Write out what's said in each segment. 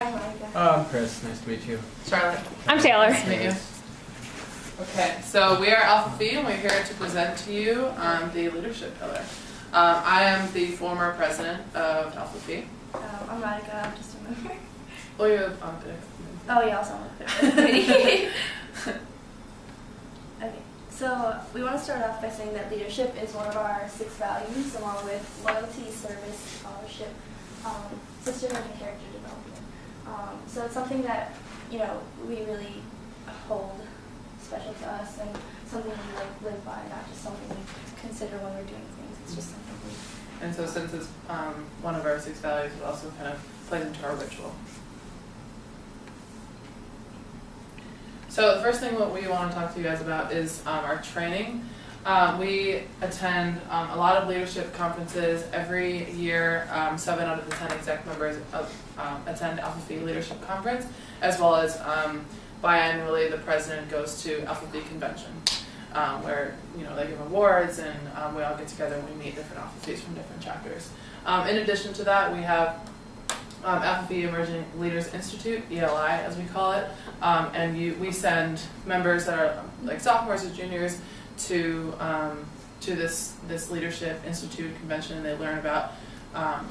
Hi, Monica. I'm Chris. Nice to meet you. Charlotte. I'm Taylor. Nice to meet you. Okay, so we are Alpha Phi, and we're here to present to you the leadership pillar. I am the former president of Alpha Phi. I'm Monica. I'm just a member. Well, you're on Oh, yeah, also on the committee. Okay, so we want to start off by saying that leadership is one of our 6 values, along with loyalty, service, scholarship, sisterhood, and character development. So it's something that, we really hold special to us and something we live by, not just something we consider when we're doing things. It's just something we... And so since it's one of our 6 values, it also kind of plays into our ritual. So the first thing what we want to talk to you guys about is our training. We attend a lot of leadership conferences every year. 7 out of the 10 exec members attend Alpha Phi Leadership Conference, as well as biannually the president goes to Alpha Phi Convention, where they give awards and we all get together and we meet different Alpha Phis from different chapters. In addition to that, we have Alpha Phi Emerging Leaders Institute, ELI as we call it, and we send members that are like sophomores or juniors to this Leadership Institute convention, and they learn about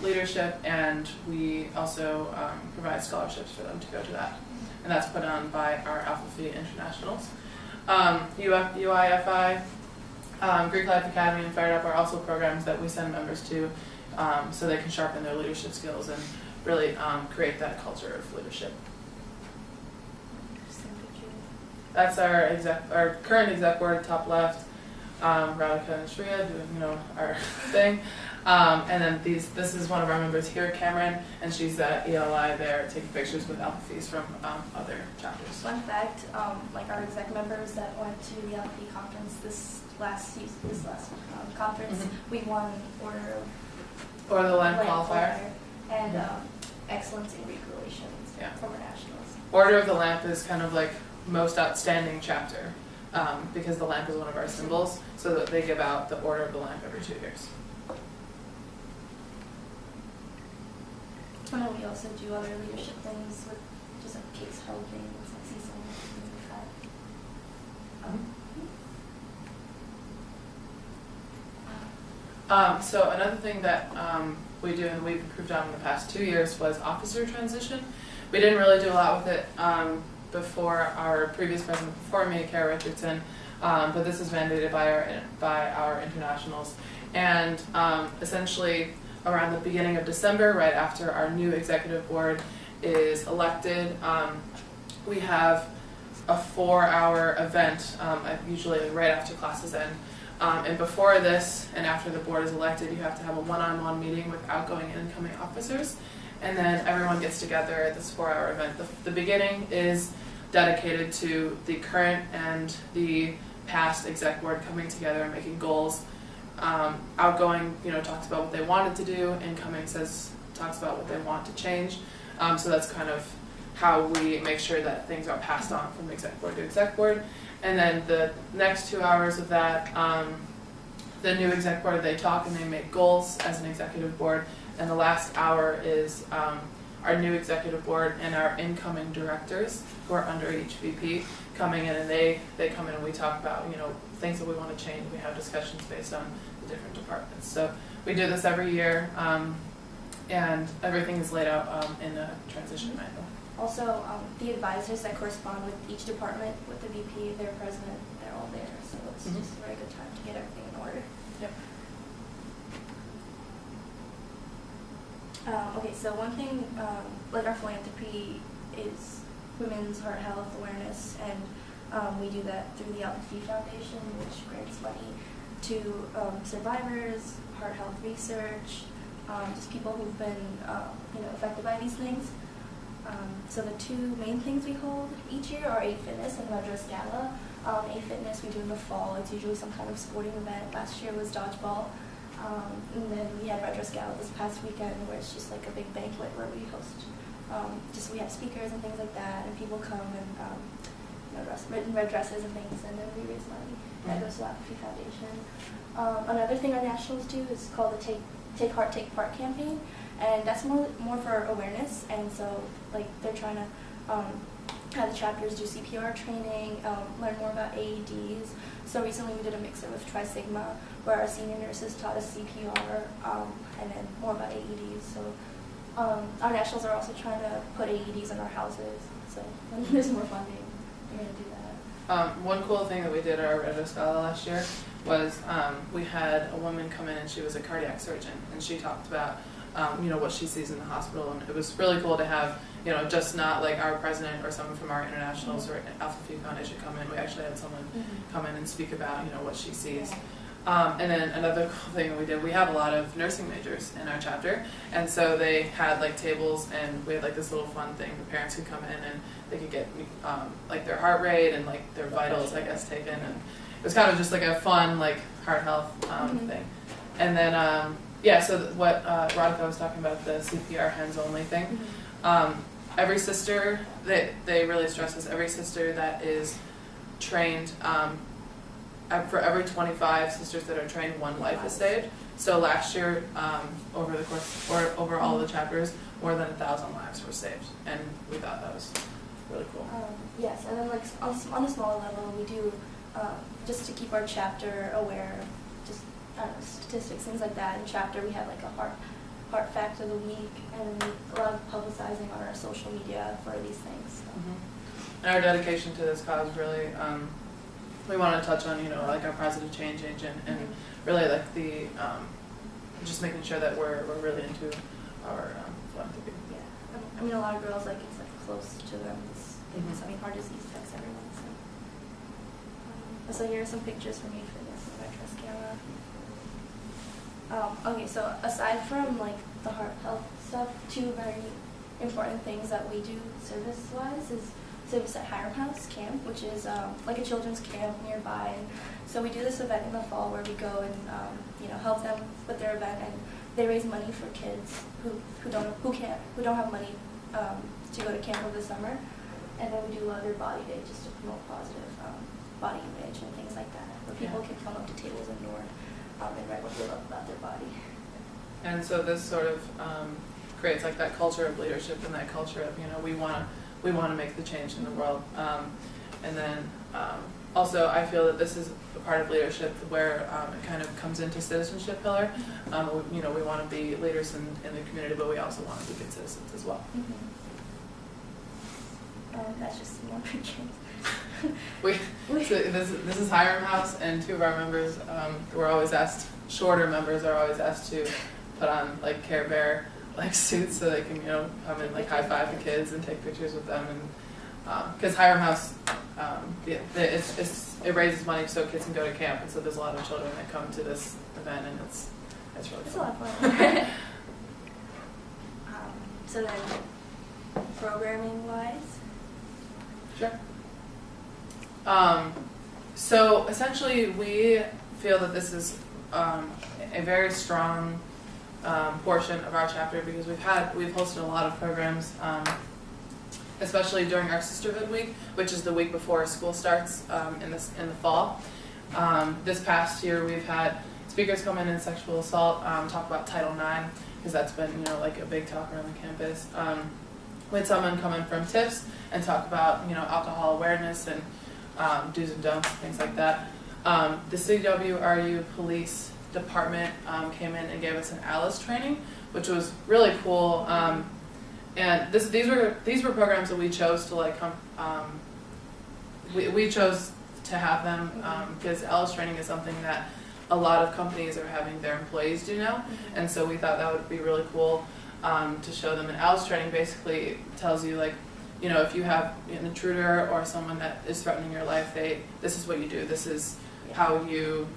leadership, and we also provide scholarships for them to go to that, and that's put on by our Alpha Phi Internationals. UIFI, Greek Life Academy, and Fired Up are also programs that we send members to so they can sharpen their leadership skills and really create that culture of leadership. That's our current exec board, top left. Radhika and Shreya doing our thing, and then this is one of our members here, Cameron, and she's at ELI there taking pictures with Alpha Phis from other chapters. Fun fact, like our exec members that went to the Alpha Phi conference this last conference, we won Or the Land Qualifier. And excellence in Greek relations from our nationals. Order of the Lamp is kind of like most outstanding chapter because the lamp is one of our symbols, so that they give out the Order of the Lamp every 2 years. And we also do other leadership things with just like case holding, like season, things like that. So another thing that we do and we've improved on in the past 2 years was officer transition. We didn't really do a lot with it before our previous president before me, Kara Richardson, but this is mandated by our internationals. And essentially around the beginning of December, right after our new executive board is elected, we have a 4-hour event, usually right after classes end. And before this and after the board is elected, you have to have a one-on-one meeting with outgoing and incoming officers, and then everyone gets together at this 4-hour event. The beginning is dedicated to the current and the past exec board coming together and making goals. Outgoing, talks about what they wanted to do. Incoming talks about what they want to change. So that's kind of how we make sure that things are passed on from exec board to exec board. And then the next 2 hours of that, the new exec board, they talk and they make goals as an executive board. And the last hour is our new executive board and our incoming directors who are under each VP coming in, and they come in and we talk about things that we want to change. We have discussions based on the different departments. So we do this every year, and everything is laid out in a transition manual. Also, the advisors that correspond with each department, with the VP, their president, they're all there. So it's just a very good time to get everything in order. Yep. Okay, so one thing, like our philanthropy is women's heart health awareness, and we do that through the Alpha Phi Foundation, which grants money to survivors, heart health research, just people who've been affected by these things. So the 2 main things we hold each year are A Fitness and Red Dress Gala. A Fitness we do in the fall. It's usually some kind of sporting event. Last year was dodgeball. And then we had Red Dress Gala this past weekend, where it's just like a big banquet where we host. We have speakers and things like that, and people come and dress in red dresses and things, and then we raise money. That goes to the Alpha Phi Foundation. Another thing our nationals do is called the Take Heart, Take Part campaign, and that's more for awareness. And so like they're trying to have the chapters do CPR training, learn more about AEDs. So recently we did a mixer with Tri Sigma where our senior nurses taught us CPR and then more about AEDs. So our nationals are also trying to put AEDs in our houses. So when there's more funding, we're going to do that. One cool thing that we did at our Red Scala last year was we had a woman come in and she was a cardiac surgeon, and she talked about what she sees in the hospital, and it was really cool to have just not like our president or someone from our internationals or Alpha Phi Foundation come in. We actually had someone come in and speak about what she sees. And then another cool thing that we did, we have a lot of nursing majors in our chapter, and so they had like tables, and we had like this little fun thing. The parents could come in and they could get like their heart rate and like their vitals, I guess, taken, and it was kind of just like a fun like heart health thing. And then so what Radhika was talking about, the CPR hands only thing. Every sister, they really stress this, every sister that is trained, for every 25 sisters that are trained, one life is saved. So last year, over the course, or over all the chapters, more than 1,000 lives were saved, and we thought that was really cool. Yes, and then like on a smaller level, we do just to keep our chapter aware of just statistics, things like that. In chapter, we have like a heart fact of the week, and a lot of publicizing on our social media for these things. So. And our dedication to this cause really. We want to touch on, like our positive change agent, and really like the just making sure that we're really into our philanthropy. Yeah, I mean a lot of girls like it's like close to them. Heart disease affects everyone. So here are some pictures from me for this Red Gala. Okay, so aside from like the heart health stuff, two very important things that we do service-wise is service at Hiram House Camp, which is like a children's camp nearby. And so we do this event in the fall where we go and help them with their event, and they raise money for kids who don't have money to go to camp over the summer. And then we do other body day just to promote positive body image and things like that, where people can come up to tables and Nord and write what they love about their body. And so this sort of creates like that culture of leadership and that culture of we want to make the change in the world. And then also I feel that this is a part of leadership where it kind of comes into citizenship pillar. We want to be leaders in the community, but we also want to be good citizens as well. That's just some more pictures. So this is Hiram House, and two of our members shorter members are always asked to put on like Care Bear like suits so they can come and like high five the kids and take pictures with them, and because Hiram House it raises money so kids can go to camp, and so there's a lot of children that come to this event, and it's really it's fun. A lot of fun. So then programming wise. Sure. So essentially, we feel that this is a very strong portion of our chapter because we've hosted a lot of programs, especially during our Sisterhood Week, which is the week before school starts in the fall. This past year, we've had speakers come in sexual assault, talk about Title IX, because that's been like a big talk around the campus. We had someone come in from TIPS and talk about alcohol awareness and do's and don'ts, things like that. The CWRU Police Department came in and gave us an ALICE training, which was really cool. And these were programs that we chose to like we chose to have them because ALICE training is something that a lot of companies are having their employees do now, and so we thought that would be really cool to show them. And ALICE training basically tells you like, if you have an intruder or someone that is threatening your life, this is what you do. This is how you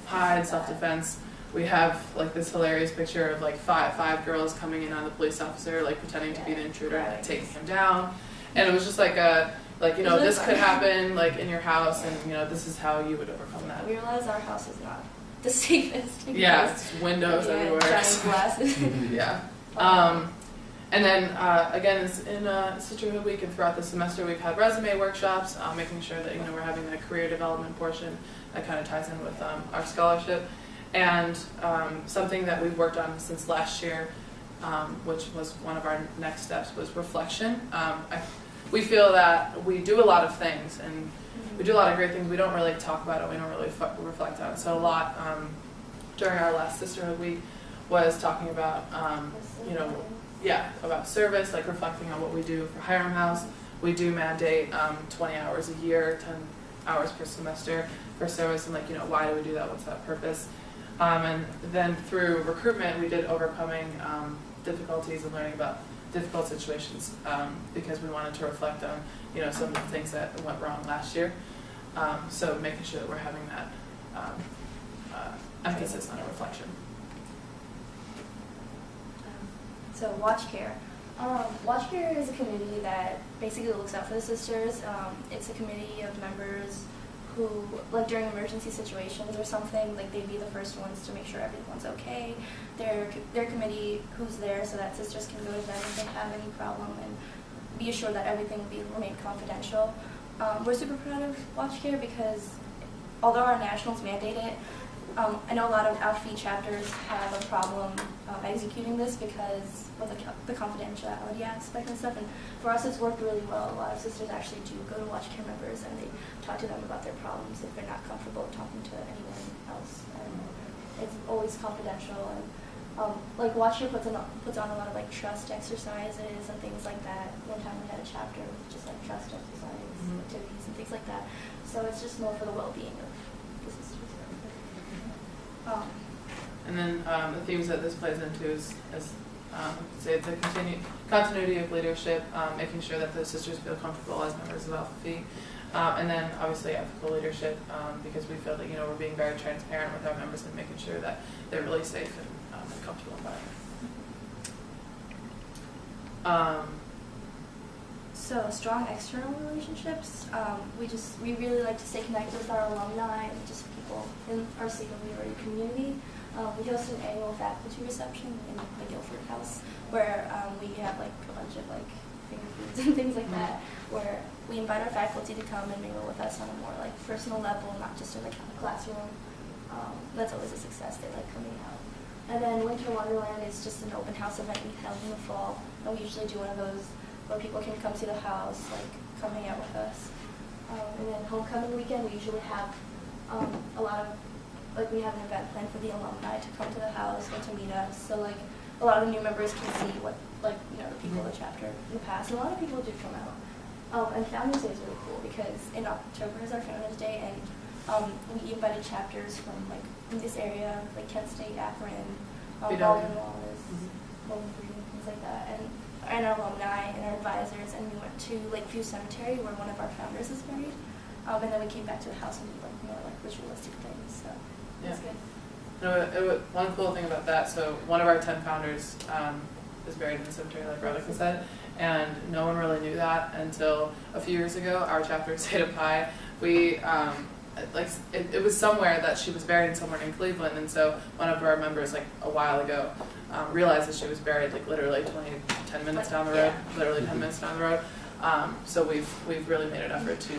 hide, self-defense. We have like this hilarious picture of like five girls coming in on the police officer, like pretending to be the intruder and like, taking him down. And it was just like this could happen like in your house, and this is how you would overcome that. We realize our house is not the safest. Yeah, it's windows everywhere. Giant glasses. Yeah. And then again, in Sisterhood Week and throughout the semester, we've had resume workshops, making sure that we're having that career development portion that kind of ties in with our scholarship. And something that we've worked on since last year which was one of our next steps, was reflection. We feel that we do a lot of things, and we do a lot of great things. We don't really talk about it. We don't really reflect on it. So a lot during our last Sisterhood Week was talking about, about service, like reflecting on what we do for Hiram House. We do mandate 20 hours a year, 10 hours per semester for service, and why do we do that? What's that purpose? And then through recruitment, we did overcoming difficulties and learning about difficult situations because we wanted to reflect on some of the things that went wrong last year. So making sure that we're having that emphasis on reflection. So Watch Care. Watch Care is a committee that basically looks out for the sisters. It's a committee of members who, during emergency situations or something, they'd be the first ones to make sure everyone's okay. They're a committee who's there so that sisters can go to them if they have any problem and be assured that everything will remain confidential. We're super proud of Watch Care because although our nationals mandate it, I know a lot of outfeed chapters have a problem executing this because of the confidentiality aspect and stuff. And for us, it's worked really well. A lot of sisters actually do go to Watch Care members and they talk to them about their problems if they're not comfortable talking to anyone else. And it's always confidential. And Watch Care puts on a lot of trust exercises and things like that. One time we had a chapter with just trust exercise activities and things like that. So it's just more for the well-being of the sisters. And then the themes that this plays into is say the continuity of leadership, making sure that the sisters feel comfortable as members of Alpha Phi, and then obviously ethical leadership because we feel that we're being very transparent with our members and making sure that they're really safe and comfortable environment. So strong external relationships. We really like to stay connected with our alumni and just people in our CWRE community. We host an annual faculty reception in the Guilford House where we have a bunch of finger foods and things like that, where we invite our faculty to come and mingle with us on a more personal level, not just in the classroom. That's always a success. They like coming out. And then Winter Wonderland is just an open house event we held in the fall, and we usually do one of those where people can come to the house, come hang out with us. And then homecoming weekend, we usually have a lot of, we have an event planned for the alumni to come to the house and to meet us. So a lot of the new members can see what, the people of the chapter in the past. And a lot of people do come out. And Founders Day is really cool because in October is our Founders Day, and we invited chapters from in this area, Kent State, Akron, Baldwin Wallace, Bowling Green, things like that. And our alumni and our advisors, and we went to Lakeview Cemetery where one of our founders is buried, and then we came back to the house and did more ritualistic things. So it was good. One cool thing about that, so one of our 10 founders is buried in the cemetery, like Radhika said, and no one really knew that until a few years ago. Our chapter at Zeta Pi, we it was somewhere that she was buried somewhere in Cleveland, and so one of our members a while ago realized that she was buried literally 10 minutes down the road, literally 10 minutes down the road. So we've really made an effort to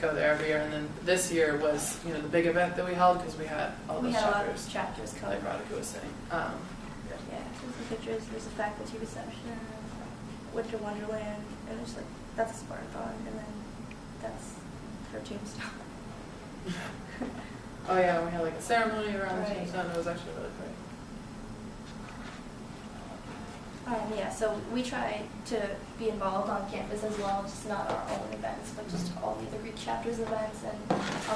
go there every year, and then this year was the big event that we held because we had all those chapters. chapters. A lot of chapters come. Like Radhika was saying. There's some pictures. There's a faculty reception, Winter Wonderland, and there's that's a Spartan, and then that's her tombstone. Oh yeah, we had a ceremony around the Right. tombstone. It was actually really great. So we try to be involved on campus as well, just not our own events, but just all the other Greek chapters events and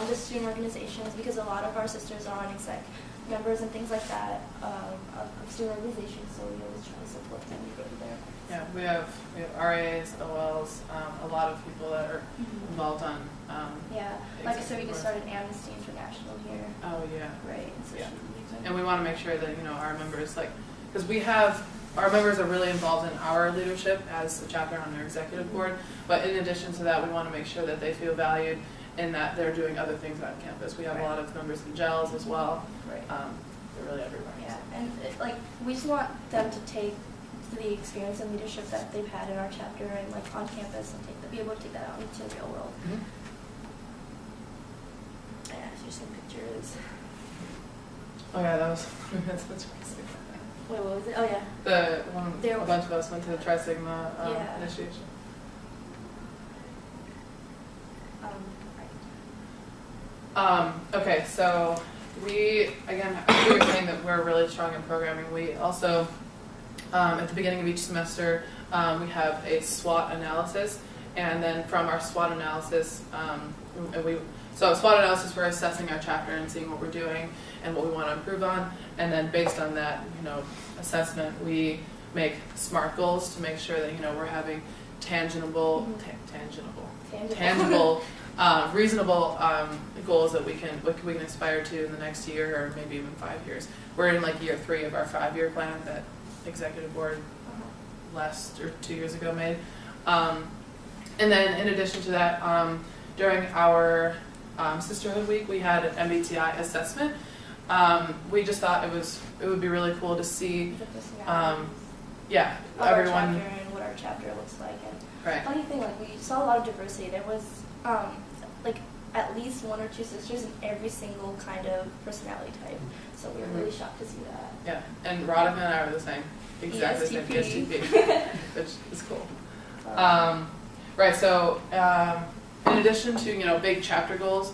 just student organizations, because a lot of our sisters are on exec members and things like that of student organizations, so we always try to support them and go to there. Yeah, we have RAs, OLs, a lot of people that are involved on. So we just started Amnesty International here. Oh yeah. Right. So Yeah. And we want to make sure that our members because our members are really involved in our leadership as a chapter on our executive board, but in addition to that, we want to make sure that they feel valued in that they're doing other things on campus. We have a lot of members in GELS as well. Right. They're really everywhere. Yeah, and we just want them to take the experience and leadership that they've had in our chapter and on campus and be able to take that out into the real world. Mm-hmm. Yeah, here's some pictures. Oh yeah, that was that's crazy. Wait, what was it? Oh yeah. The one, There a was- bunch of us went to the Tri Sigma Yeah. initiation. Okay, so we, again, we were saying that we're really strong in programming. We also, at the beginning of each semester, we have a SWOT analysis, and then from our SWOT analysis, so SWOT analysis, we're assessing our chapter and seeing what we're doing and what we want to improve on, and then based on that, assessment, we make SMART goals to make sure that, we're having tangible, reasonable goals that we can aspire to in the next year or maybe even 5 years. We're in like year 3 of our 5-year plan that executive board last or 2 years ago made. And then in addition to that, during our Sisterhood Week, we had an MBTI assessment. We just thought it would be really cool to see, everyone. Chapter and what our chapter looks like. And Right. funny thing, like we saw a lot of diversity. There was like at least 1 or 2 sisters in every single kind of personality type. So we were really shocked to see that. Yeah, and Radhika and I were the same, exactly the same, ESTP. ESTP, which is cool. Right, so in addition to, big chapter goals,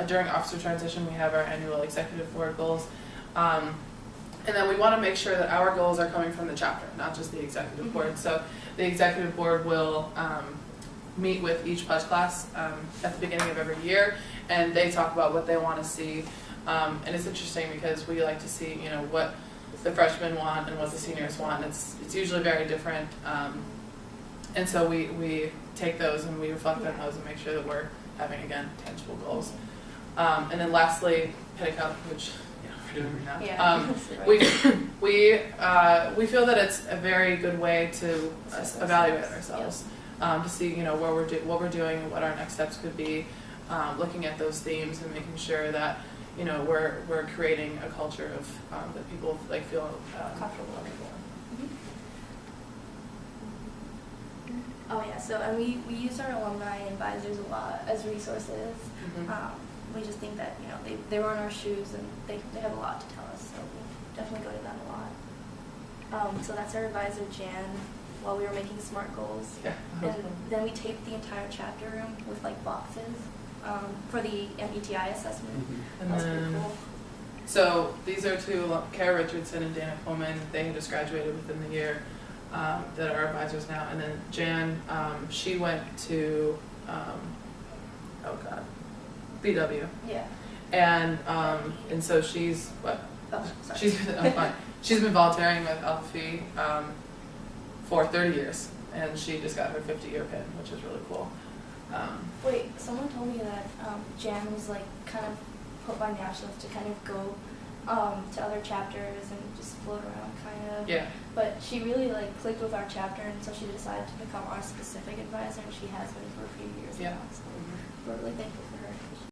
during officer transition, we have our annual executive board goals. And then we want to make sure that our goals are coming from the chapter, not just the executive board. So the executive board will meet with each pledge class at the beginning of every year, and they talk about what they want to see. And it's interesting because we like to see, what the freshmen want and what the seniors want. It's usually very different. And so we take those and we reflect on those and make sure that we're having, again, tangible goals. And then lastly, Petticoat, which we're doing right now. Yeah. We feel that it's a very good way to evaluate ourselves, to see what we're doing and what our next steps could be, looking at those themes and making sure that we're creating a culture of that people feel Comfortable. Oh yeah, so and we use our alumni and advisors a lot as resources. We just think that they run our shoes and they have a lot to tell us, so we definitely go to them a lot. So that's our advisor Jan. While we were making SMART goals, and then we taped the entire chapter room with boxes for the MBTI assessment. And that was then, pretty cool. So these are two, Kara Richardson and Dana Pullman. They had just graduated within the year. That are advisors now, and then Jan, she went to, BW, Yeah. and so she's what? Oh, sorry. She's been volunteering with Alpha Phi for 30 years, and she just got her 50-year pin, which is really cool. Wait, someone told me that Jan was kind of put by nationals to kind of go to other chapters and just float around kind of. Yeah. But she really clicked with our chapter, and so she decided to become our specific advisor, and she has been for a few years Yeah. now. So we're really thankful for her.